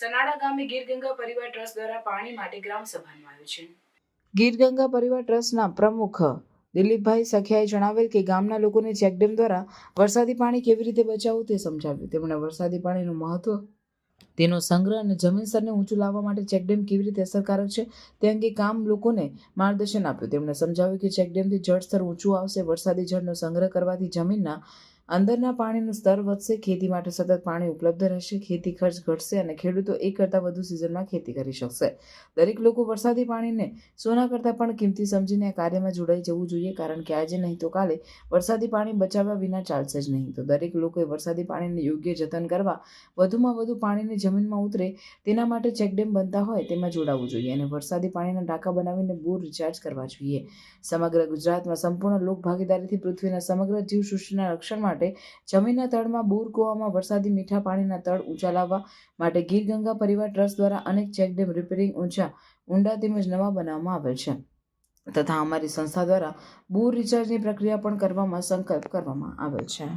સનાડા ગામે ગીર ગંગા પરિવાર ટ્રસ્ટ દ્વારા પાણી માટે ગ્રામ સભાનું આયોજન. ગીર ગંગા પરિવાર ટ્રસ્ટના પ્રમુખ દિલીપભાઈ સખિયાએ જણાવેલ કે ગામના લોકોને ચેકડેમ દ્વારા વરસાદી પાણી કેવી રીતે બચાવવું તે સમજાવ્યું. તેમણે વરસાદી પાણીનું મહત્વ, તેનો સંગ્રહ અને જમીન સ્તરને ઊંચું લાવવા માટે ચેકડેમ કેવી રીતે અસરકારક છે તે અંગે ગામ લોકોને માર્ગદર્શન આપ્યું. તેમણે સમજાવ્યું કે ચેકડેમથી જળસ્તર ઊંચું આવશે. વરસાદી જળનો સંગ્રહ કરવાથી જમીનના અંદરના પાણીનું સ્તર વધશે. ખેતી માટે સતત પાણી ઉપલબ્ધ રહેશે. ખેતી ખર્ચ ઘટશે અને ખેડૂતો એક કરતાં વધુ સિઝનમાં ખેતી કરી શકશે. દરેક લોકો વરસાદી પાણીને સોના કરતાં પણ કિંમતી સમજીને આ કાર્યમાં જોડાઈ જવું જોઈએ, કારણ કે આજે નહીં તો કાલે વરસાદી પાણી બચાવ્યા વિના ચાલશે જ નહીં. તો દરેક લોકોએ વરસાદી પાણીને યોગ્ય જતન કરવા, વધુમાં વધુ પાણીને જમીનમાં ઉતરે તેના માટે ચેકડેમ બનતા હોય તેમાં જોડાવવું જોઈએ અને વરસાદી પાણીના ટાંકા બનાવીને બોર રિચાર્જ કરવા જોઈએ. સમગ્ર ગુજરાતમાં સંપૂર્ણ લોક ભાગીદારીથી પૃથ્વીના સમગ્ર જીવસૃષ્ટિના રક્ષણ માટે જમીનના તળમાં બોર કૂવામાં વરસાદી મીઠા પાણીના તળ ઊંચા લાવવા માટે ગીર ગંગા પરિવાર ટ્રસ્ટ દ્વારા અનેક ચેકડેમ રિપેરિંગ, ઊંડા તેમજ નવા બનાવવામાં આવેલ છે તથા અમારી સંસ્થા દ્વારા બોર રિચાર્જની પ્રક્રિયા પણ કરવામાં સંકલ્પ કરવામાં આવેલ છે.